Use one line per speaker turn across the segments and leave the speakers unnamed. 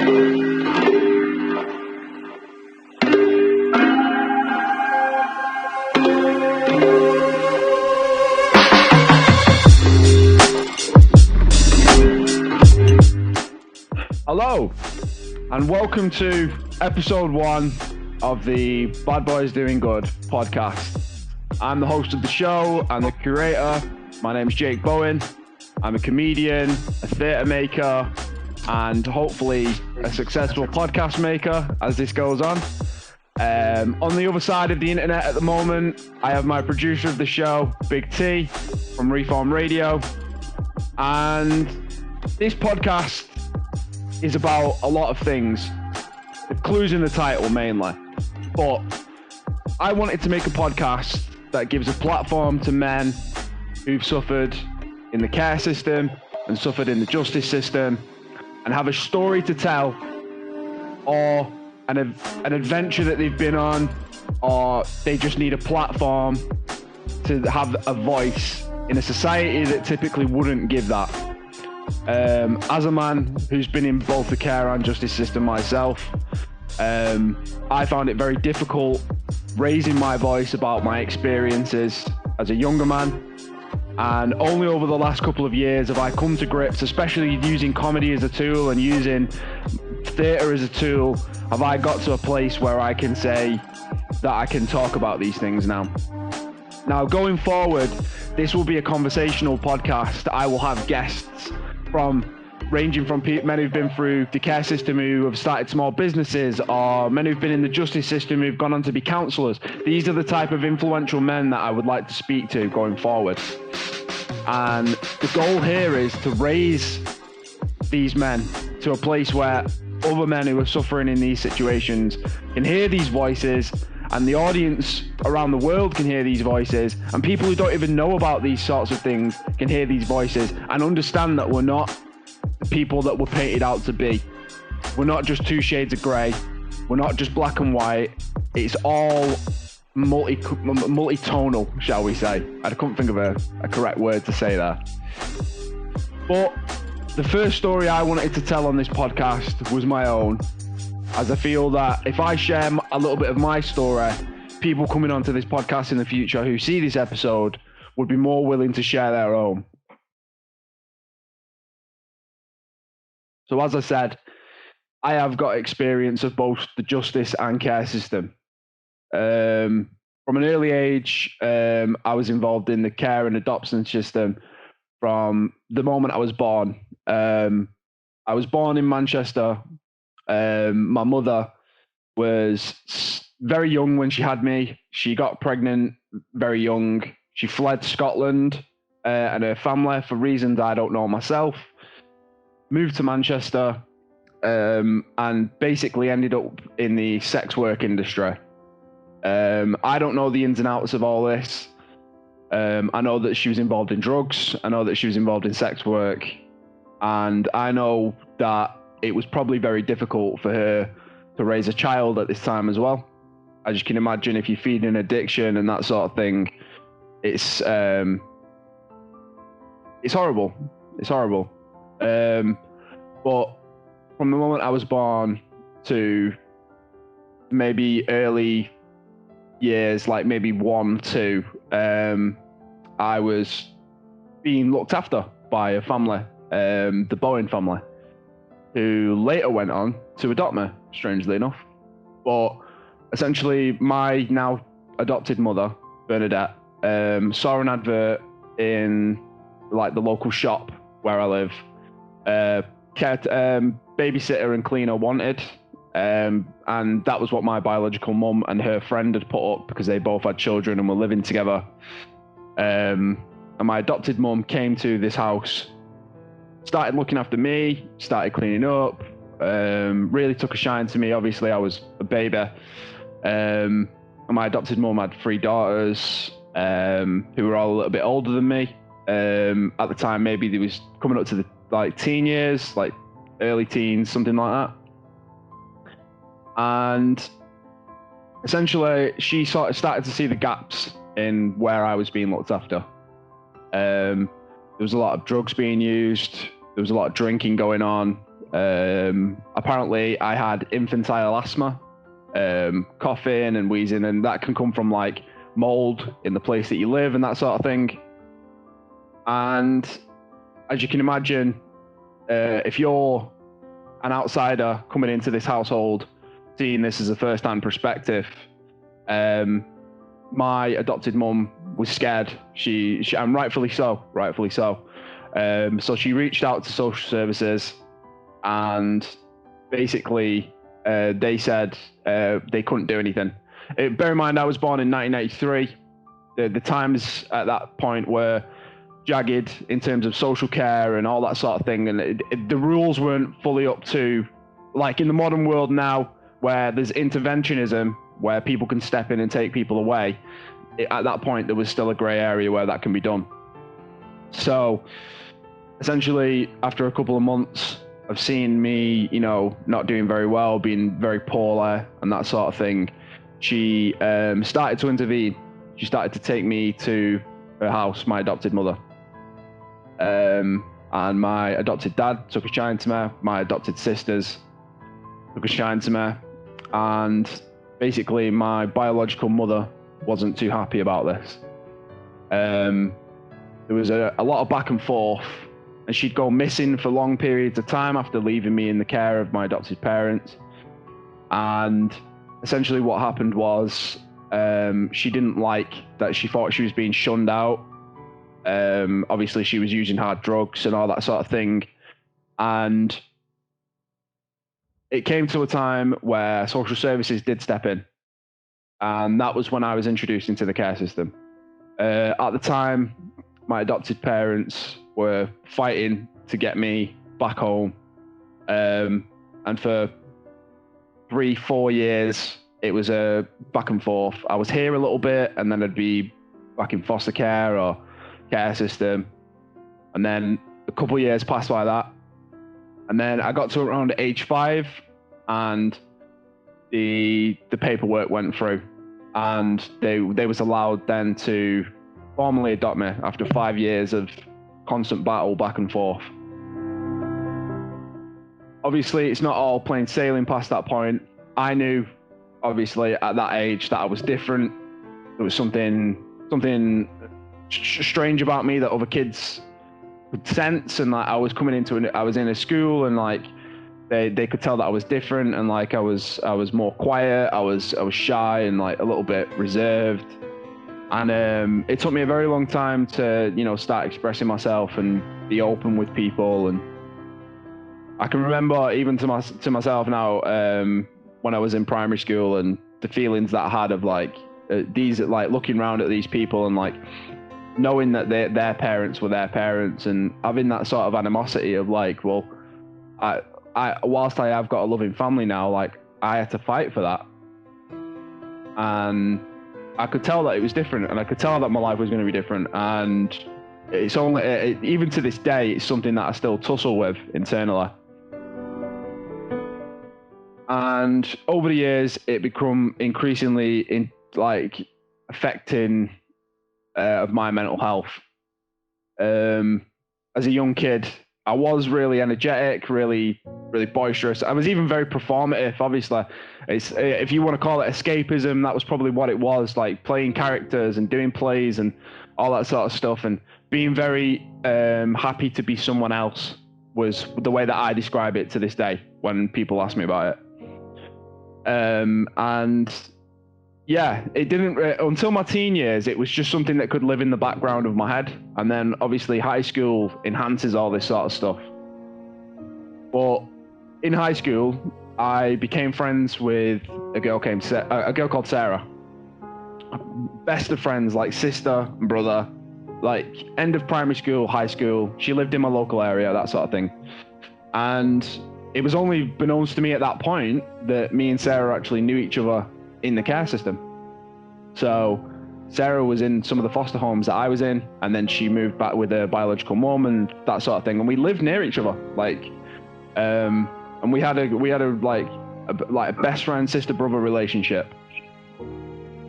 Hello, and welcome to episode 1 of the Bad Boys Doing Good podcast. I'm the host of the show and the curator. My name's Jake Bowen. I'm a comedian, a theatre maker, and hopefully a successful podcast maker as this goes on. On the other side of the internet at the moment, I have my producer of the show, Big T, from Reform Radio. And this podcast is about a lot of things. The clues in the title mainly. But I wanted to make a podcast that gives a platform to men who've suffered in the care system and suffered in the justice system and have a story to tell, or an adventure that they've been on, or they just need a platform to have a voice in a society that typically wouldn't give that. As a man who's been in both the care and justice system myself, I found it very difficult raising my voice about my experiences as a younger man. And only over the last couple of years have I come to grips, especially using comedy as a tool and using theatre as a tool, have I got to a place where I can say that I can talk about these things now. Now, going forward, this will be a conversational podcast. I will have guests ranging from men who've been through the care system who have started small businesses, or men who've been in the justice system who've gone on to be counsellors. These are the type of influential men that I would like to speak to going forward. And the goal here is to raise these men to a place where other men who are suffering in these situations can hear these voices, and the audience around the world can hear these voices, and people who don't even know about these sorts of things can hear these voices and understand that we're not the people that we're painted out to be. We're not just two shades of grey. We're not just black and white. It's all multi-tonal, shall we say. I couldn't think of a correct word to say there. But the first story I wanted to tell on this podcast was my own, as I feel that if I share a little bit of my story, people coming onto this podcast in the future who see this episode would be more willing to share their own. So as I said, I have got experience of both the justice and care system. From an early age, I was involved in the care and adoption system from the moment I was born. I was born in Manchester. My mother was very young when she had me. She got pregnant very young. She fled Scotland and her family for reasons I don't know myself. Moved to Manchester and basically ended up in the sex work industry. I don't know the ins and outs of all this. I know that she was involved in drugs. I know that she was involved in sex work. And I know that it was probably very difficult for her to raise a child at this time as well. As you can imagine, if you feed an addiction and that sort of thing, it's horrible. It's horrible. But from the moment I was born to maybe early years, like maybe 1, 2, I was being looked after by a family, the Bowen family, who later went on to adopt me, strangely enough. But essentially, my now adopted mother, Bernadette, saw an advert in like the local shop where I live. Babysitter and cleaner wanted, and that was what my biological mum and her friend had put up because they both had children and were living together. And my adopted mum came to this house, started looking after me, started cleaning up, really took a shine to me. Obviously, I was a baby. And my adopted mum had 3 daughters who were all a little bit older than me. At the time, maybe they was coming up to the teen years, like early teens, something like that. And essentially, she sort of started to see the gaps in where I was being looked after. There was a lot of drugs being used. There was a lot of drinking going on. Apparently, I had infantile asthma, coughing and wheezing, and that can come from like mold in the place that you live and that sort of thing. And as you can imagine, if you're an outsider coming into this household, seeing this as a first-hand perspective, my adopted mum was scared. She and rightfully so. So she reached out to social services, and basically they said they couldn't do anything. Bear in mind, I was born in 1993. The times at that point were jagged in terms of social care and all that sort of thing, and the rules weren't fully up to, like in the modern world now, where there's interventionism, where people can step in and take people away. At that point, there was still a grey area where that can be done. So essentially, after a couple of months of seeing me, not doing very well, being very poorly and that sort of thing, she started to intervene. She started to take me to her house, my adopted mother. And my adopted dad took a shine to me. My adopted sisters took a shine to me. And basically, my biological mother wasn't too happy about this. There was a lot of back and forth, and she'd go missing for long periods of time after leaving me in the care of my adopted parents. And essentially what happened was she didn't like that. She thought she was being shunned out. Obviously, she was using hard drugs and all that sort of thing. And it came to a time where social services did step in. And that was when I was introduced into the care system. At the time, my adopted parents were fighting to get me back home. And for 3-4 years, it was a back and forth. I was here a little bit, and then I'd be back in foster care or care system. And then a couple of years passed by that. And then I got to around age 5, and the paperwork went through, and they was allowed then to formally adopt me after 5 years of constant battle back and forth. Obviously, it's not all plain sailing past that point. I knew, obviously, at that age that I was different. There was something strange about me that other kids could sense, and like I was in a school, and like they could tell that I was different, and like I was more quiet. I was shy and like a little bit reserved, and it took me a very long time to start expressing myself and be open with people. And I can remember even to myself now, when I was in primary school, and the feelings that I had of like looking around at these people and like knowing that their parents were their parents, and having that sort of animosity of like, well, I whilst I have got a loving family now, like I had to fight for that. And I could tell that it was different, and I could tell that my life was going to be different. And it's only, even to this day, it's something that I still tussle with internally. And over the years, it become increasingly affecting of my mental health. As a young kid, I was really energetic, really boisterous. I was even very performative. Obviously, if you want to call it escapism, that was probably what it was, like playing characters and doing plays and all that sort of stuff, and being very happy to be someone else was the way that I describe it to this day when people ask me about it. And yeah, it didn't until my teen years. It was just something that could live in the background of my head, and then obviously high school enhances all this sort of stuff. But in high school, I became friends with a girl called Sarah. Best of friends, like sister and brother. Like end of primary school, high school. She lived in my local area, that sort of thing. And it was only beknownst to me at that point that me and Sarah actually knew each other in the care system. So Sarah was in some of the foster homes that I was in, and then she moved back with her biological mom and that sort of thing. And we lived near each other, and we had a best friend, sister brother relationship.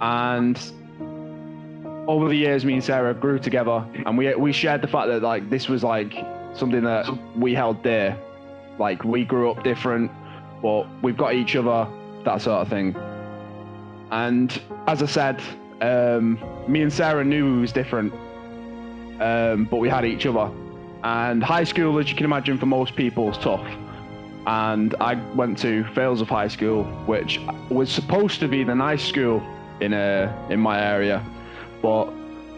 And over the years, me and Sarah grew together, and we shared the fact that like this was like something that we held dear. like we grew up different, but we've got each other, that sort of thing. And as I said, me and Sarah knew we was different, but we had each other. And high school, as you can imagine, for most people is tough. And I went to Fails of High School, which was supposed to be the nice school in my area, but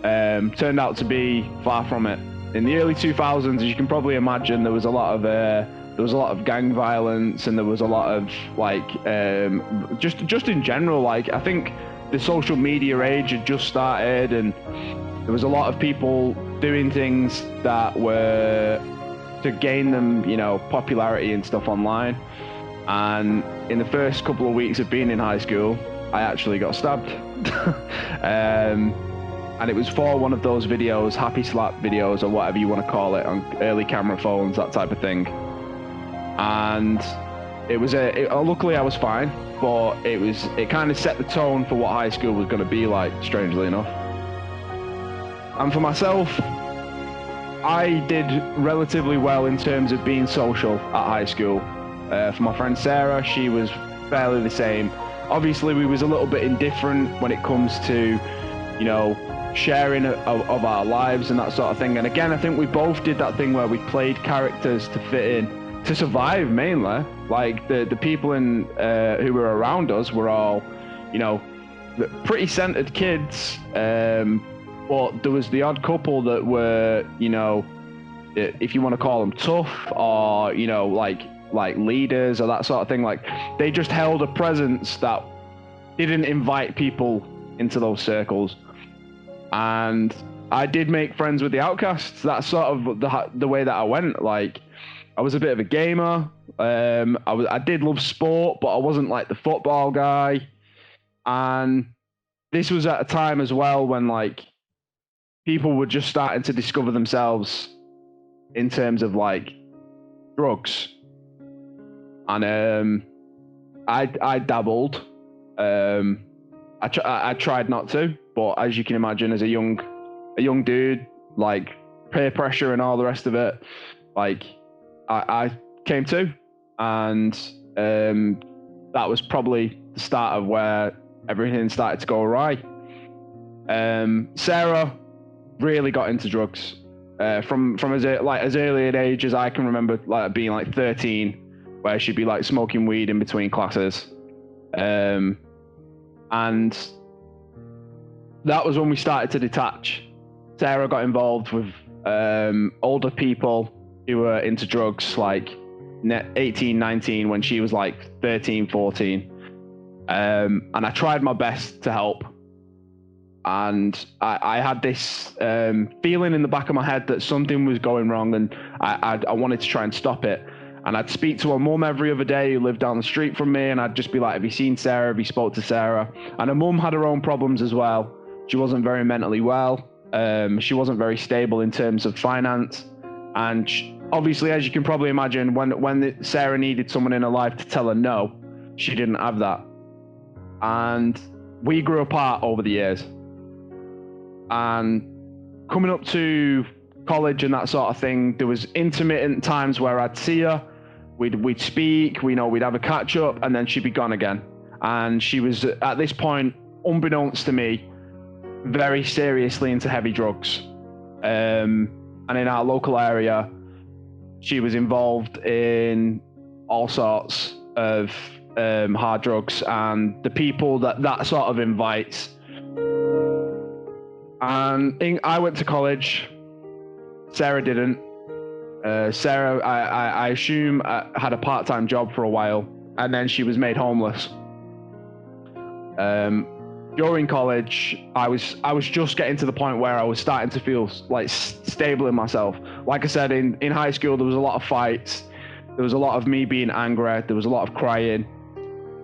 turned out to be far from it. In the early 2000s, as you can probably imagine, there was a lot of gang violence, and there was a lot of like just in general, like I think the social media age had just started, and there was a lot of people doing things that were to gain them, popularity and stuff online. And in the first couple of weeks of being in high school, I actually got stabbed. And it was for one of those videos, happy slap videos or whatever you want to call it, on early camera phones, that type of thing. And it was luckily I was fine, but it kind of set the tone for what high school was going to be like, strangely enough. And for myself, I did relatively well in terms of being social at high school. For my friend Sarah, she was fairly the same. Obviously, we was a little bit indifferent when it comes to, sharing of our lives and that sort of thing. And again, I think we both did that thing where we played characters to fit in, to survive mainly. Like the people who were around us were all, pretty centered kids. But there was the odd couple that were, if you want to call them tough, or, like leaders or that sort of thing. Like they just held a presence that didn't invite people into those circles. And I did make friends with the outcasts. That's sort of the way that I went. Like I was a bit of a gamer. I did love sport, but I wasn't like the football guy. And this was at a time as well when like people were just starting to discover themselves in terms of like drugs. And I dabbled. I tried not to, but as you can imagine, as a young dude, like peer pressure and all the rest of it, like I came to, and that was probably the start of where everything started to go awry. Sarah really got into drugs from as early an age as I can remember, like being like 13, where she'd be like smoking weed in between classes, and that was when we started to detach. Sarah got involved with older people who were into drugs, like 18, 19, when she was like 13, 14. And I tried my best to help. And I had this feeling in the back of my head that something was going wrong, and I wanted to try and stop it. And I'd speak to her mum every other day, who lived down the street from me, and I'd just be like, have you seen Sarah? Have you spoke to Sarah? And her mum had her own problems as well. She wasn't very mentally well. She wasn't very stable in terms of finance. And obviously, as you can probably imagine, when Sarah needed someone in her life to tell her no, she didn't have that. And we grew apart over the years. And coming up to college and that sort of thing, there was intermittent times where I'd see her, we'd speak, we'd have a catch up, and then she'd be gone again. And she was at this point, unbeknownst to me, very seriously into heavy drugs. And in our local area, she was involved in all sorts of hard drugs, and the people that sort of invites. And I went to college. Sarah didn't. Sarah, I assume, had a part-time job for a while, and then she was made homeless. During college, I was just getting to the point where I was starting to feel like stable in myself. Like I said, in high school, there was a lot of fights. There was a lot of me being angry. There was a lot of crying.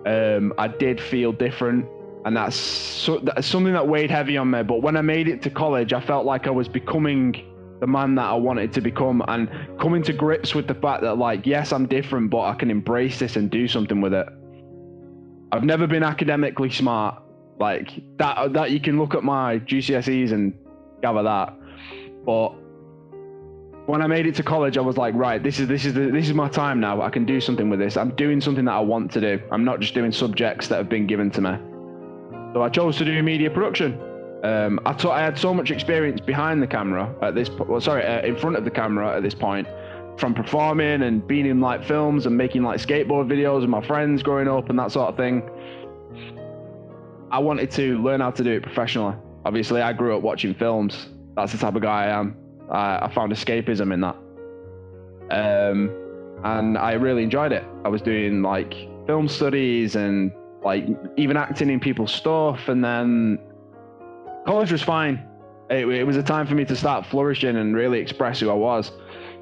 I did feel different, and that's something that weighed heavy on me. But when I made it to college, I felt like I was becoming the man that I wanted to become, and coming to grips with the fact that, like, yes, I'm different, but I can embrace this and do something with it. I've never been academically smart. Like that you can look at my GCSEs and gather that. But when I made it to college, I was like, right, this is my time now. I can do something with this. I'm doing something that I want to do. I'm not just doing subjects that have been given to me. So I chose to do media production. I had so much experience behind the camera at this, in front of the camera at this point, from performing and being in like films and making like skateboard videos with my friends growing up and that sort of thing. I wanted to learn how to do it professionally. Obviously, I grew up watching films. That's the type of guy I am. I found escapism in that. And I really enjoyed it. I was doing like film studies and like even acting in people's stuff. And then college was fine. It was a time for me to start flourishing and really express who I was.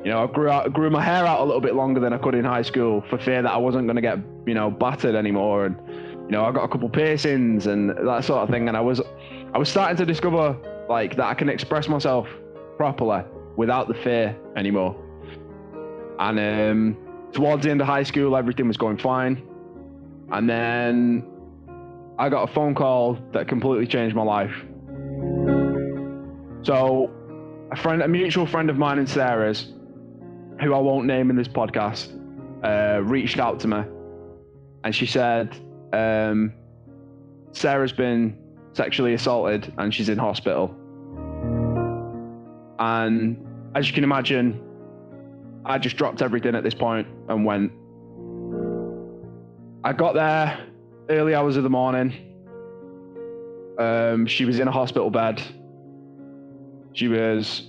You know, I grew my hair out a little bit longer than I could in high school for fear that I wasn't going to get, you know, battered anymore. And, you know, I got a couple piercings and that sort of thing. And I was starting to discover like that I can express myself properly without the fear anymore. And towards the end of high school, everything was going fine. And then I got a phone call that completely changed my life. So a mutual friend of mine and Sarah's, who I won't name in this podcast, reached out to me. And she said, Sarah's been sexually assaulted and she's in hospital. And as you can imagine, I just dropped everything at this point and went. I got there early hours of the morning. She was in a hospital bed. She was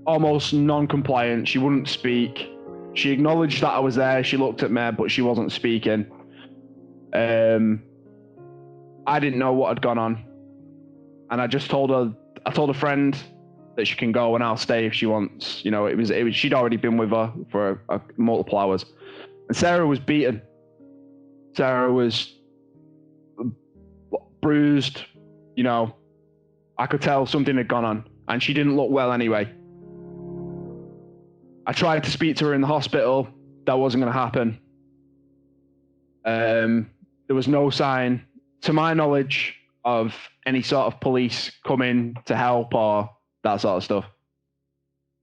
almost non-compliant. She wouldn't speak. She acknowledged that I was there. She looked at me, but she wasn't speaking. I didn't know what had gone on. And I just told her, I told a friend that she can go and I'll stay if she wants. You know, it was she'd already been with her for multiple hours. And Sarah was beaten. Sarah was bruised. You know, I could tell something had gone on. And she didn't look well anyway. I tried to speak to her in the hospital. That wasn't going to happen. There was no sign, to my knowledge, of any sort of police coming to help or that sort of stuff.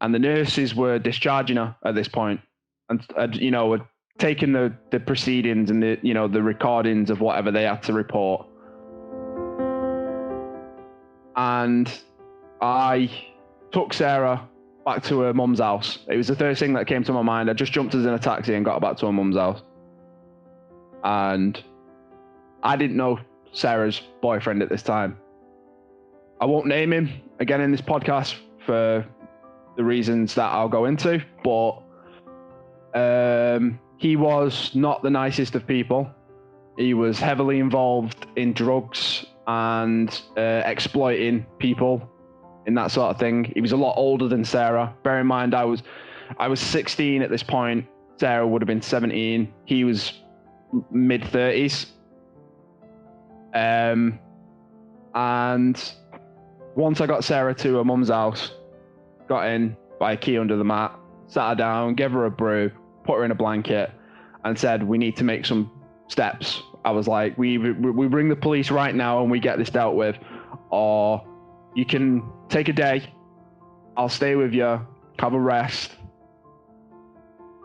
And the nurses were discharging her at this point, and you know, were taking the proceedings and the recordings of whatever they had to report. And I took Sarah back to her mum's house. It was the first thing that came to my mind. I just jumped us in a taxi and got back to her mum's house. And I didn't know Sarah's boyfriend at this time. I won't name him again in this podcast for the reasons that I'll go into, but he was not the nicest of people. He was heavily involved in drugs and exploiting people in that sort of thing. He was a lot older than Sarah. Bear in mind, I was 16 at this point. Sarah would have been 17. He was mid-30s. And once I got Sarah to her mum's house, got in by a key under the mat, sat her down, gave her a brew, put her in a blanket, and said, we need to make some steps. I was like, we bring the police right now and we get this dealt with, or you can take a day, I'll stay with you, have a rest,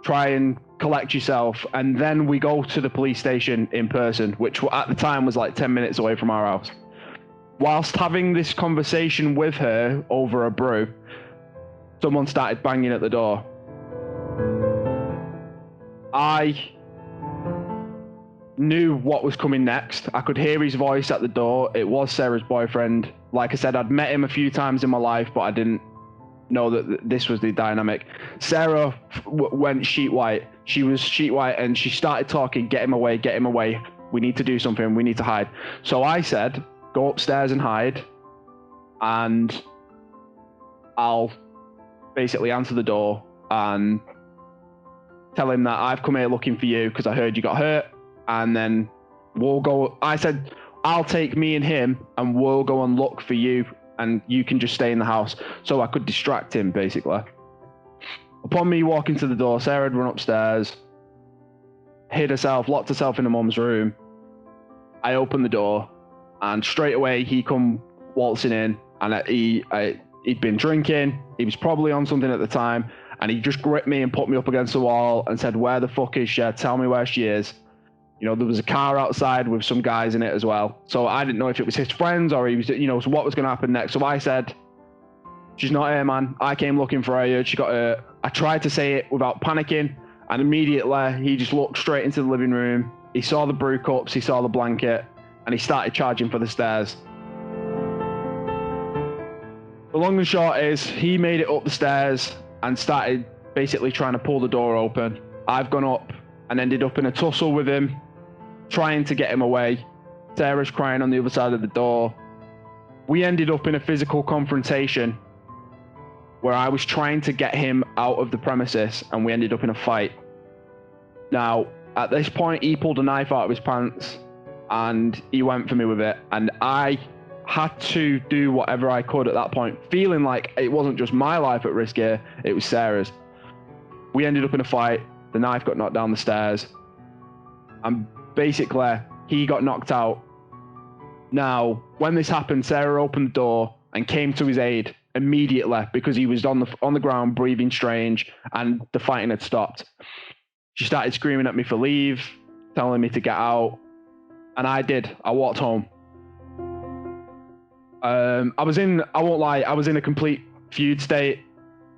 try and collect yourself, and then we go to the police station in person, which at the time was like 10 minutes away from our house. Whilst having this conversation with her over a brew, someone started banging at the door. I knew what was coming next. I could hear his voice at the door. It was Sarah's boyfriend. Like I said, I'd met him a few times in my life, but I didn't know that this was the dynamic. Sarah went sheet white. She was sheet white and she started talking, get him away, get him away. We need to do something. We need to hide. So I said, go upstairs and hide, and I'll basically answer the door and tell him that I've come here looking for you because I heard you got hurt, and then we'll go. I said, I'll take me and him and we'll go and look for you, and you can just stay in the house, so I could distract him, basically. Upon me walking to the door, Sarah had run upstairs, hid herself, locked herself in her mum's room. I opened the door, and straight away he come waltzing in, and he'd been drinking. He was probably on something at the time, And he just gripped me and put me up against the wall and said, "Where the fuck is she? Tell me where she is." There was a car outside with some guys in it as well. So I didn't know if it was his friends or he was, so what was going to happen next. So I said, "She's not here, man. I came looking for her. She got hurt." I tried to say it without panicking. And immediately he just looked straight into the living room. He saw the brew cups, he saw the blanket, and he started charging for the stairs. The long and short is he made it up the stairs and started basically trying to pull the door open. I've gone up and ended up in a tussle with him, trying to get him away. Sarah's crying on the other side of the door. We ended up in a physical confrontation where I was trying to get him out of the premises, and we ended up in a fight. Now, at this point, he pulled a knife out of his pants and he went for me with it. And I had to do whatever I could at that point, feeling like it wasn't just my life at risk here, it was Sarah's. We ended up in a fight. The knife got knocked down the stairs. And basically, he got knocked out. Now, when this happened, Sarah opened the door and came to his aid immediately because he was on the ground breathing strange and the fighting had stopped. She started screaming at me for leave, telling me to get out, and I did. I walked home. I won't lie, I was in a complete fugue state.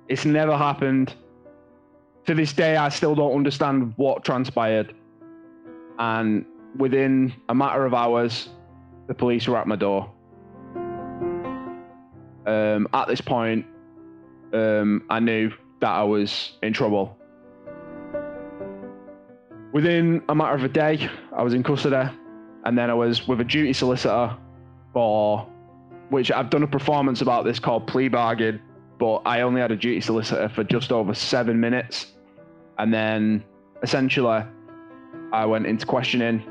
It's never happened. To this day, I still don't understand what transpired. And within a matter of hours, the police were at my door. At this point, I knew that I was in trouble. Within a matter of a day, I was in custody, and then I was with a duty solicitor for which I've done a performance about this called plea bargain, but I only had a duty solicitor for just over 7 minutes. And then essentially I went into questioning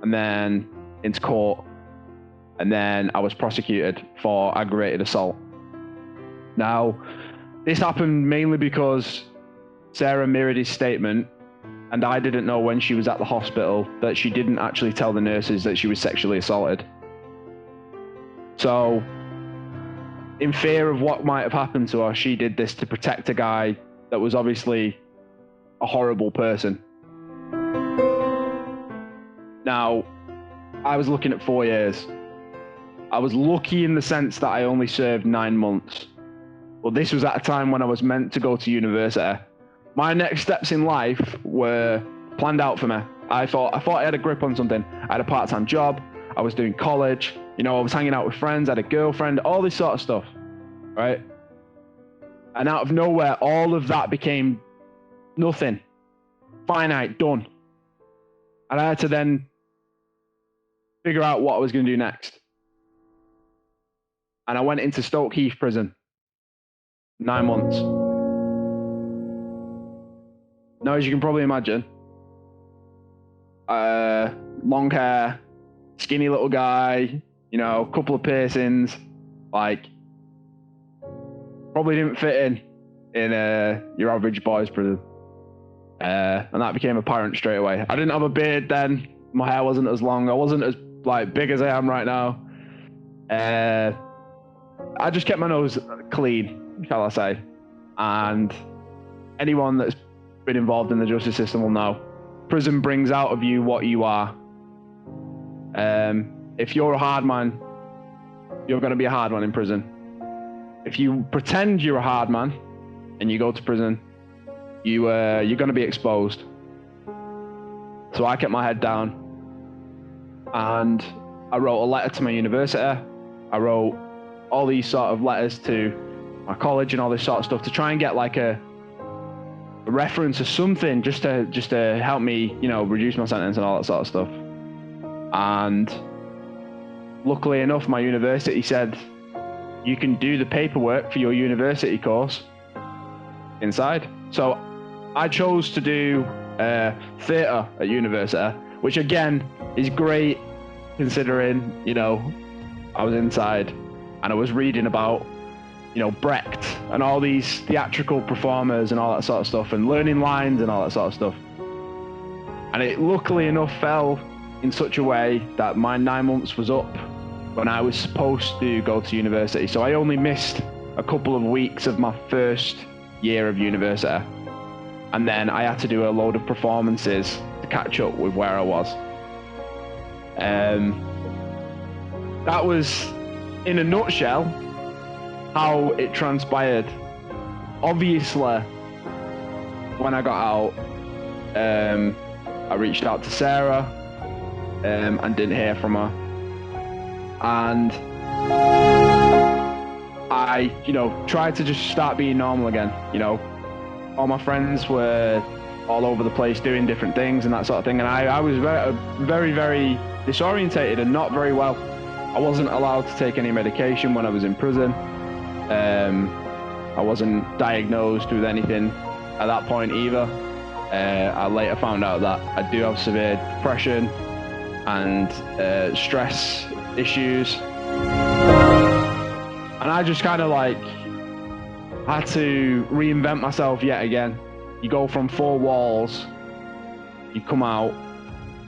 and then into court, and then I was prosecuted for aggravated assault. Now, this happened mainly because Sarah mirrored his statement, and I didn't know when she was at the hospital that she didn't actually tell the nurses that she was sexually assaulted. So, in fear of what might have happened to her, she did this to protect a guy that was obviously a horrible person. Now, I was looking at 4 years. I was lucky in the sense that I only served 9 months. Well, this was at a time when I was meant to go to university. My next steps in life were planned out for me. I thought I had a grip on something. I had a part-time job. I was doing college. I was hanging out with friends. I had a girlfriend, all this sort of stuff, right? And out of nowhere, all of that became nothing. Finite, done. And I had to then figure out what I was going to do next. And I went into Stoke Heath prison. 9 months. Now, as you can probably imagine, long hair, skinny little guy, a couple of piercings, like, probably didn't fit in your average boy's prison. And that became apparent straight away. I didn't have a beard then. My hair wasn't as long. I wasn't as big as I am right now. I just kept my nose clean, shall I say. And anyone that's been involved in the justice system will know, prison brings out of you what you are. If you're a hard man, you're going to be a hard one in prison. If you pretend you're a hard man and you go to prison, you're going to be exposed. So I kept my head down and I wrote a letter to my university. I wrote all these sort of letters to my college and all this sort of stuff to try and get like a reference or something just to help me, reduce my sentence and all that sort of stuff. And luckily enough, my university said, you can do the paperwork for your university course inside. So I chose to do theatre at university, which again is great considering, I was inside and I was reading about, Brecht and all these theatrical performers and all that sort of stuff and learning lines and all that sort of stuff. And it luckily enough fell in such a way that my 9 months was up when I was supposed to go to university. So I only missed a couple of weeks of my first year of university. And then I had to do a load of performances to catch up with where I was. That was, in a nutshell, how it transpired. Obviously, when I got out, I reached out to Sarah and didn't hear from her. And I, tried to just start being normal again. All my friends were all over the place doing different things and that sort of thing. And I was very, very disorientated and not very well. I wasn't allowed to take any medication when I was in prison. I wasn't diagnosed with anything at that point either. I later found out that I do have severe depression and stress issues. And I just kind of had to reinvent myself yet again. You go from 4 walls, you come out,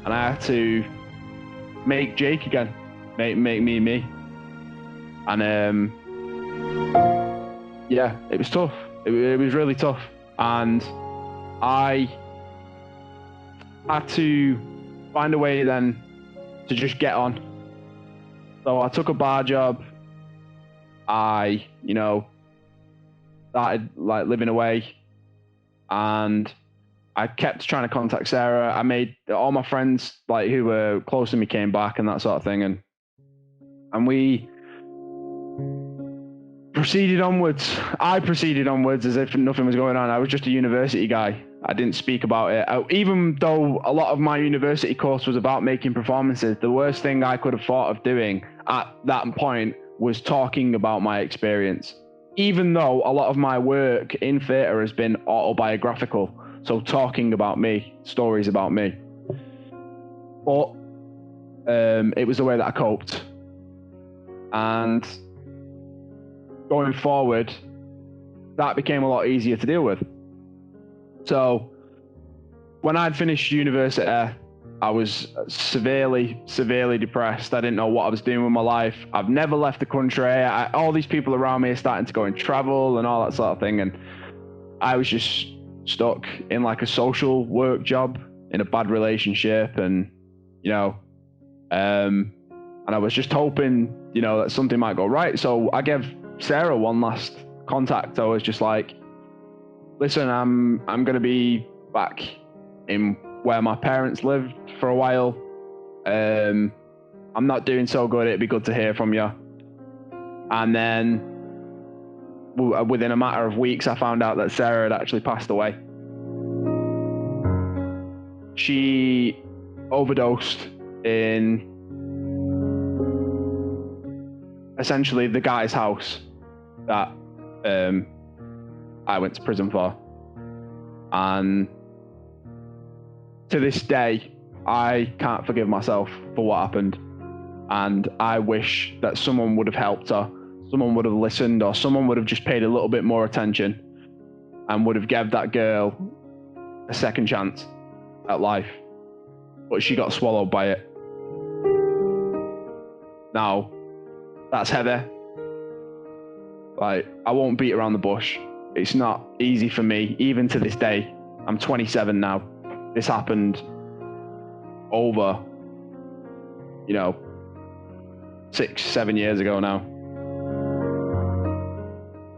and I had to make Jake again, make me. And yeah, it was tough. It was really tough, and I had to find a way then to just get on. So I took a bar job. I, started living away, and I kept trying to contact Sarah. I made all my friends who were close to me came back and that sort of thing, and we proceeded onwards. I proceeded onwards as if nothing was going on. I was just a university guy. I didn't speak about it. Even though a lot of my university course was about making performances, the worst thing I could have thought of doing at that point was talking about my experience. Even though a lot of my work in theatre has been autobiographical, so talking about me, stories about me. But it was the way that I coped. And going forward, that became a lot easier to deal with. So when I'd finished university, I was severely depressed. I didn't know what I was doing with my life. I've never left the country. All these people around me are starting to go and travel and all that sort of thing. And I was just stuck in a social work job in a bad relationship. And, and I was just hoping, that something might go right. So I gave Sarah one last contact. I was just listen, I'm going to be back in where my parents lived for a while. I'm not doing so good. It'd be good to hear from you. And then within a matter of weeks, I found out that Sarah had actually passed away. She overdosed in essentially the guy's house that I went to prison for. And to this day, I can't forgive myself for what happened. And I wish that someone would have helped her, someone would have listened, or someone would have just paid a little bit more attention and would have given that girl a second chance at life. But she got swallowed by it. Now, that's heavy. I won't beat around the bush. It's not easy for me, even to this day. I'm 27 now. This happened over, 6-7 years ago now.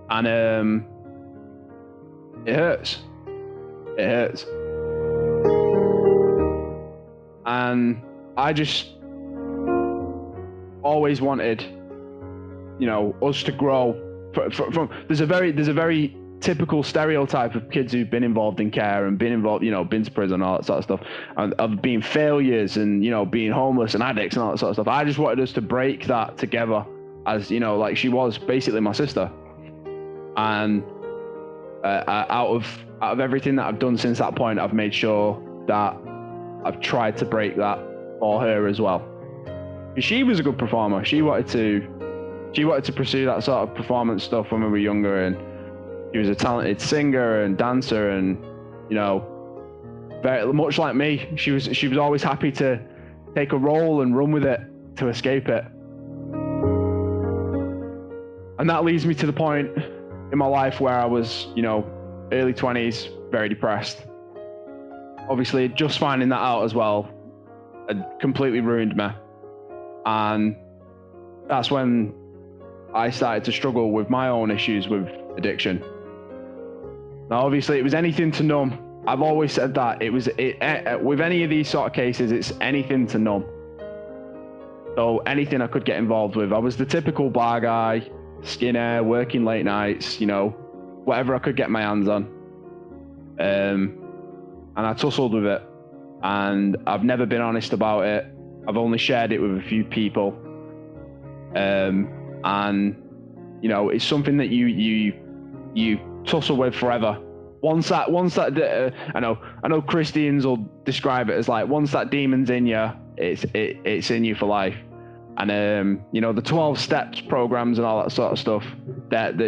And it hurts. It hurts. And I just always wanted, us to grow from there's a very typical stereotype of kids who've been involved in care and been involved, been to prison, all that sort of stuff, and of being failures and, being homeless and addicts and all that sort of stuff. I just wanted us to break that together as, she was basically my sister. And out of everything that I've done since that point, I've made sure that I've tried to break that for her as well. She was a good performer. She wanted to pursue that sort of performance stuff when we were younger, and she was a talented singer and dancer, and very much like me, she was always happy to take a role and run with it to escape it. And that leads me to the point in my life where I was, early 20s, very depressed. Obviously, just finding that out as well had completely ruined me. And that's when I started to struggle with my own issues with addiction. Now, obviously, it was anything to numb. I've always said that. With any of these sort of cases, it's anything to numb. So anything I could get involved with. I was the typical bar guy, skinner, working late nights, whatever I could get my hands on. And I tussled with it. And I've never been honest about it. I've only shared it with a few people. And it's something that you tussle with forever. Once that I know Christians will describe it as like, once that demon's in you, it's in you for life. And the 12 steps programs and all that sort of stuff, that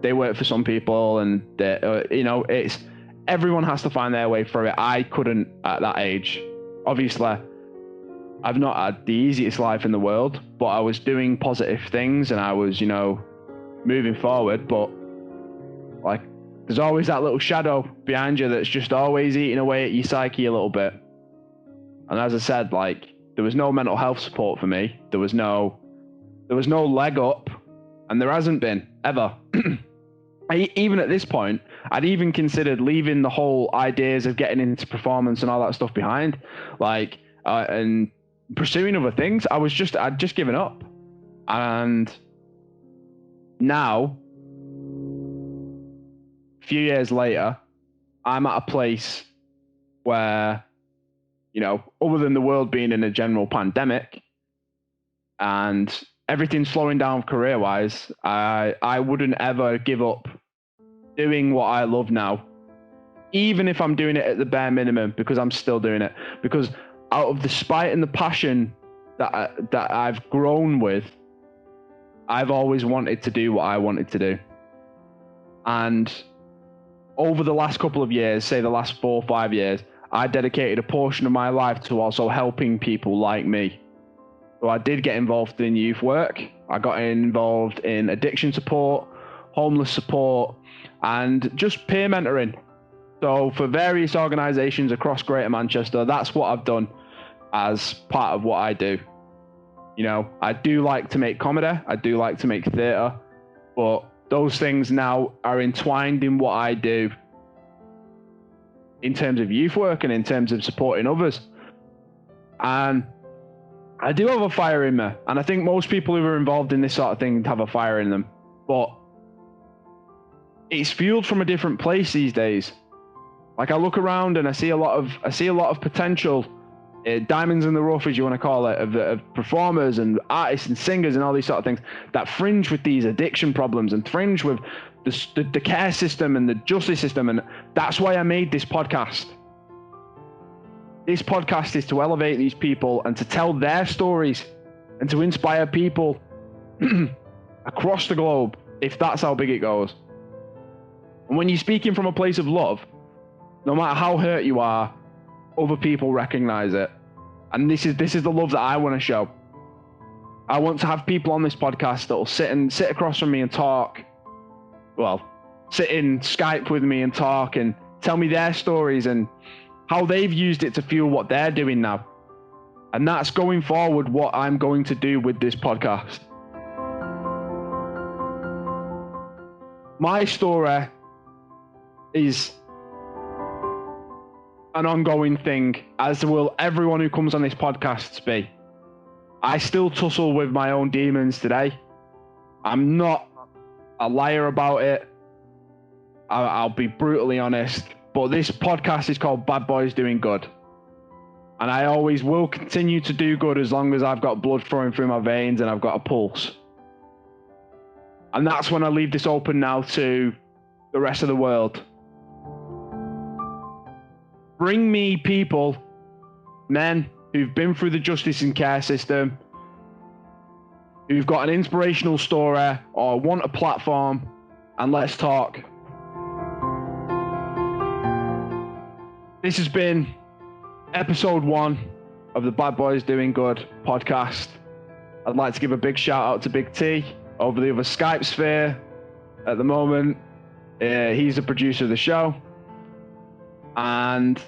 they work for some people, and it's everyone has to find their way through it. I couldn't at that age. Obviously, I've not had the easiest life in the world, but I was doing positive things and I was, moving forward. But like, there's always that little shadow behind you that's just always eating away at your psyche a little bit. And as I said, like, there was no mental health support for me. There was no leg up, and there hasn't been ever. Even at this point, I'd even considered leaving the whole ideas of getting into performance and all that stuff behind, and pursuing other things. I'd just given up. And now, a few years later, I'm at a place where, other than the world being in a general pandemic and everything slowing down career-wise, I wouldn't ever give up doing what I love now, even if I'm doing it at the bare minimum, because I'm still doing it. Because out of the spite and the passion that I've grown with, I've always wanted to do what I wanted to do. And over the last couple of years, say the last 4 or 5 years, I dedicated a portion of my life to also helping people like me. So I did get involved in youth work. I got involved in addiction support, homeless support, and just peer mentoring. So for various organisations across Greater Manchester, that's what I've done as part of what I do. I do like to make comedy. I do like to make theatre, but those things now are entwined in what I do in terms of youth work and in terms of supporting others. And I do have a fire in me. And I think most people who are involved in this sort of thing have a fire in them. But it's fueled from a different place these days. Like, I look around and I see a lot of potential, diamonds in the rough, as you want to call it, of performers and artists and singers and all these sort of things that fringe with these addiction problems and fringe with the care system and the justice system. And that's why I made this podcast. This podcast is to elevate these people and to tell their stories and to inspire people across the globe, if that's how big it goes. And when you're speaking from a place of love, no matter how hurt you are, other people recognize it. And this is the love that I want to show. I want to have people on this podcast that will sit across from me and talk. Well, sit in Skype with me and talk and tell me their stories and how they've used it to fuel what they're doing now. And that's going forward what I'm going to do with this podcast. My story is an ongoing thing, as will everyone who comes on this podcast be. I still tussle with my own demons today. I'm not a liar about it. I'll be brutally honest. But this podcast is called Bad Boys Doing Good. And I always will continue to do good as long as I've got blood flowing through my veins and I've got a pulse. And that's when I leave this open now to the rest of the world. Bring me people, men who've been through the justice and care system, who've got an inspirational story or want a platform, and let's talk. This has been episode 1 of the Bad Boys Doing Good podcast. I'd like to give a big shout out to Big T over the other Skype sphere at the moment. He's the producer of the show. And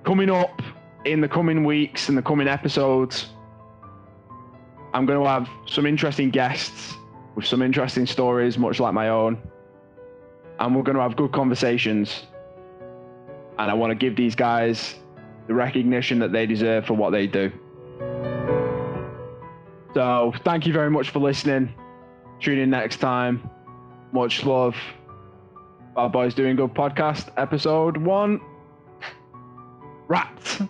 coming up in the coming weeks and the coming episodes, I'm going to have some interesting guests with some interesting stories, much like my own. And we're going to have good conversations. And I want to give these guys the recognition that they deserve for what they do. So thank you very much for listening. Tune in next time. Much love. Bad Boys Doing Good podcast, episode 1. Wrapped.